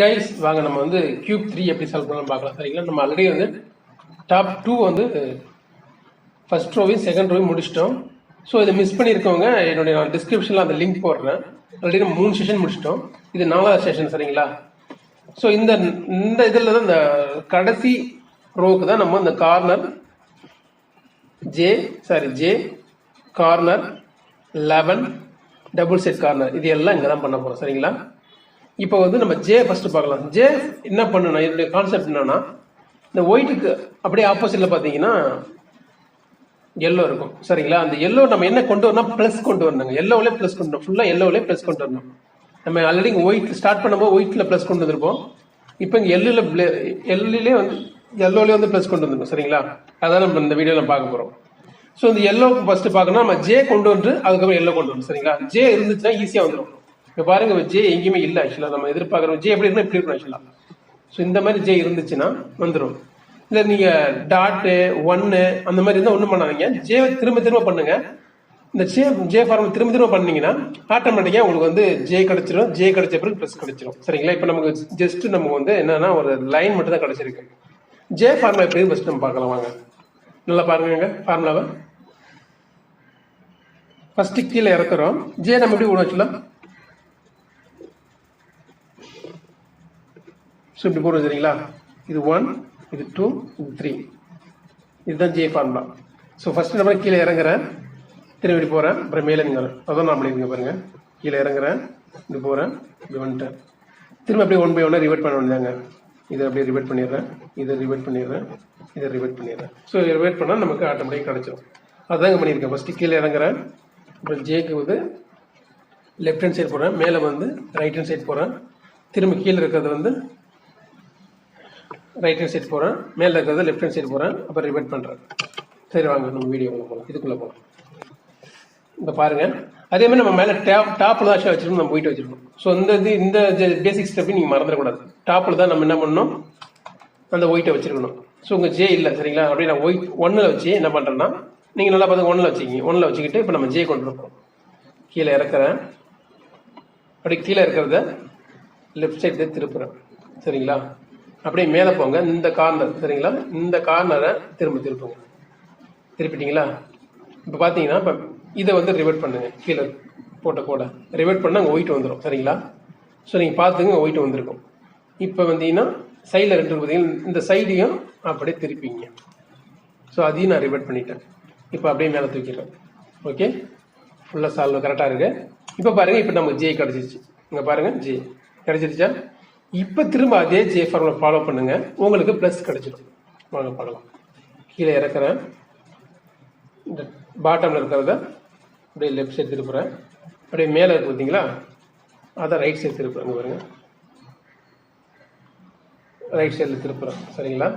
Guys வாங்க நம்ம வந்து கியூப் 3 எப்படி சால்வ் பண்ணலாம் பார்க்கலாம். சரிங்களா, நம்ம ஆல்ரெடி வந்து டாப் 2 வந்து ஃபர்ஸ்ட் ரோவையும் செகண்ட் ரோவையும் முடிச்சிட்டோம். ஸோ இதை மிஸ் பண்ணியிருக்கவங்க என்னுடைய நான் டிஸ்கிரிப்ஷனில் அந்த லிங்க் போடுறேன். ஆல்ரெடி நம்ம 3 செஷன் முடிச்சிட்டோம். இது 4வது செஷன். சரிங்களா, ஸோ இந்த இதில் தான் இந்த கடைசி ரோவுக்கு தான் நம்ம இந்த corner J corner 11 double set corner இது எல்லாம் இங்கே தான் பண்ண போகிறோம். சரிங்களா, இப்போ வந்து நம்ம ஜே ஃபர்ஸ்ட் பார்க்கலாம். ஜே என்ன பண்ணணும், என்னுடைய கான்செப்ட் என்னன்னா, இந்த ஒயிட்டுக்கு அப்படியே ஆப்போசிட்ல பார்த்தீங்கன்னா எல்லோ இருக்கும். சரிங்களா, அந்த எல்லோ நம்ம என்ன கொண்டு வரணும், ப்ளஸ் கொண்டு வரணுங்க. எல்லோவிலே ப்ளஸ் கொண்டு வரணும், ஃபுல்லாக எல்லோவிலே ப்ளஸ் கொண்டு வரணும். நம்ம ஆல்ரெடி ஒயிட் ஸ்டார்ட் பண்ணும்போது ஒயிட்டில் ப்ளஸ் கொண்டு வந்திருப்போம். இப்போ இங்கே எல்லுலே வந்து எல்லோலேயே வந்து ப்ளஸ் கொண்டு வந்துருக்கோம். சரிங்களா, அதான் நம்ம இந்த வீடியோவில் பார்க்க போகிறோம். ஸோ இந்த எல்லோக்கு ஃபர்ஸ்ட் பார்க்கணும், நம்ம ஜே கொண்டு வந்து அதுக்கப்புறம் எல்லோ கொண்டு வரணும். சரிங்களா, ஜே இருந்துச்சுன்னா ஈஸியாக வந்துடும். இப்போ பாருங்க, ஜே எங்கேயுமே இல்லை. ஆக்சுவலாக நம்ம எதிர்பார்க்குறோம் ஜே எப்படி இருக்கணும், இப்படி இருக்கணும் ஆக்சுவலாக. ஸோ இந்த மாதிரி ஜே இருந்துச்சுன்னா வந்துடும். இல்லை நீங்கள் டாட்டு 1 அந்த மாதிரி இருந்தால் ஒன்றும் பண்ணாதீங்க. ஜே திரும்ப பண்ணுங்க. இந்த ஜே ஃபார்ம் திரும்ப பண்ணீங்கன்னா ஆட்டோமேட்டிக்காக உங்களுக்கு வந்து ஜே கிடைச்சிடும். ஜே கிடைச்ச பிறகு ப்ளஸ் கிடைச்சிடும். சரிங்களா, இப்போ நமக்கு ஜஸ்ட் நமக்கு வந்து என்னன்னா ஒரு லைன் மட்டும் தான் கிடைச்சிருக்கு. ஜே ஃபார்முலா எப்படி ஃபர்ஸ்ட் நம்ம பார்க்கலாம் வாங்க. நல்லா பாருங்க, ஃபார்முலாவை ஃபர்ஸ்ட் கீழே இறக்குறோம். ஜே நம்ம எப்படி விட வச்சுலாம், ஸோ இப்படி போடுறது. சரிங்களா, இது 1, இது 2, இது 3, இதுதான் ஜே ஃபார்முலா. ஸோ ஃபர்ஸ்ட் நம்ம கீழே இறங்குறேன், திரும்பி போகிறேன், அப்புறம் மேலே நீங்கள் அதான் நான் பண்ணியிருக்கேன் பாருங்க. கீழே இறங்குறேன், இப்படி போகிறேன், இப்படி வந்துட்டேன். திரும்ப அப்படியே 1 by 1 ரிவர்ட் பண்ண வேண்டியதாங்க. இதை அப்படியே ரிவர்ட் பண்ணிடுறேன், இதை ரிவர்ட் பண்ணிடுறேன், இதை ரிவர்ட் பண்ணிடுறேன். ஸோ ரிவர்ட் பண்ணால் நமக்கு ஆட்டோமேட்டிக் கிடைச்சிடும். அதுதாங்க பண்ணியிருக்கேன். ஃபர்ஸ்ட் கீழே இறங்குறேன், அப்புறம் ஜேக்கு வந்து லெஃப்ட் ஹேண்ட் சைடு போகிறேன், மேலே வந்து ரைட் ஹேண்ட் சைடு போகிறேன், திரும்ப கீழே இருக்கிறது வந்து ரைட் ஹேண்ட் சைடு போகிறேன், மேலே இருக்கிறது லெஃப்ட் ஹேண்ட் சைடு போகிறேன், அப்புறம் ரிவர்ட் பண்ணுறேன். சரி வாங்க நம்ம வீடியோக்குள்ளே போகலாம், இதுக்குள்ளே போகலாம். இப்போ பாருங்க, அதே மாதிரி நம்ம மேலே டாப்பில் தான் வச்சிருக்கோம், நம்ம போயிட்டு வச்சிருக்கோம். ஸோ இந்த பேசிக் ஸ்டெப்பையும் நீங்கள் மறந்துடக்கூடாது. டாப்பில் தான் நம்ம என்ன பண்ணணும், அந்த ஒயிட்டை வச்சிருக்கணும். ஸோ உங்கள் ஜே இல்லை. சரிங்களா, அப்படியே நான் ஒயிட் 1ல் வச்சு என்ன பண்ணுறேன்னா, நீங்கள் நல்லா பார்த்து 1ல் வச்சுக்கிங்க. 1ல் வச்சுக்கிட்டு இப்போ நம்ம ஜே கொண்டு இருக்கோம். கீழே இறக்குறேன், அப்படி கீழே இருக்கிறத லெஃப்ட் சைடு திருப்புறேன். சரிங்களா, அப்படியே மேலே போங்க, இந்த கார்னர். சரிங்களா, இந்த கார்னரை திருப்புங்க. திருப்பிட்டீங்களா, இப்போ பார்த்தீங்கன்னா இப்போ இதை வந்து ரிவர்ட் பண்ணுங்க. கீழே போட்ட கோடை ரிவர்ட் பண்ணால் அங்கே ஒயிட் வந்துடும். சரிங்களா, ஸோ நீங்கள் பார்த்துங்க ஒயிட் வந்திருக்கும். இப்போ வந்தீங்கன்னா சைடில் 2 பார்த்தீங்கன்னா இந்த சைடையும் அப்படியே திருப்பிங்க. ஸோ அதையும் நான் ரிவர்ட் பண்ணிட்டேன். இப்போ அப்படியே மேலே தூக்கிடுறேன். ஓகே, ஃபுல்லாக சால்வ் கரெக்டாக இருக்கு. இப்போ பாருங்க, இப்போ நமக்கு ஜே கிடச்சிருச்சு. இங்கே பாருங்க, ஜே கிடச்சிருச்சா. இப்போ திரும்ப அதே ஜே ஃபார்முலா ஃபாலோ பண்ணுங்க, உங்களுக்கு ப்ளஸ் கிடைச்சிடும். வாங்க பார்க்கலாம். கீழே இறக்குறேன், இந்த பாட்டமில் இருக்கிறத அப்படியே லெஃப்ட் சைடு திருப்புறேன், அப்படியே மேலே இருக்கு பார்த்தீங்களா, அதான் ரைட் சைடு திருப்புறேன். இங்கே பாருங்க, ரைட் சைடில் திருப்புறேன். சரிங்களா,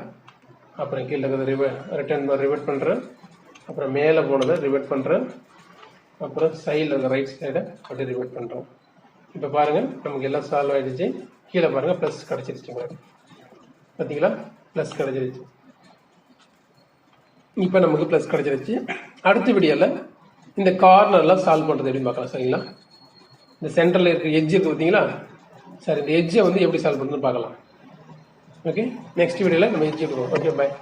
அப்புறம் கீழே இருக்கிறத ரிவர்ட் பண்ணுறேன், அப்புறம் மேலே போனதை ரிவர்ட் பண்ணுறேன், அப்புறம் சைடில் இருக்க ரைட் சைடை அப்படியே ரிவர்ட் பண்ணுறோம். இப்போ பாருங்கள், நமக்கு எல்லாம் சால்வ் ஆகிடுச்சு. கீழே பாருங்கள், ப்ளஸ் கிடச்சிருச்சு. பார்த்தீங்களா, ப்ளஸ் கிடச்சிருச்சு. இப்போ நமக்கு ப்ளஸ் கிடச்சிருச்சு. அடுத்த வீடியோவில் இந்த கார்னர்லாம் சால்வ் பண்ணுறது எப்படி பார்க்கலாம். சரிங்களா, இந்த சென்டரில் இருக்க எட்ஜ் இருக்குது பார்த்தீங்களா. சரி, இந்த எட்ஜை வந்து எப்படி சால்வ் பண்ணுறதுன்னு பார்க்கலாம். ஓகே, நெக்ஸ்ட் வீடியோவில் நம்ம எட்ஜ் போடுவோம். ஓகே, பாய்.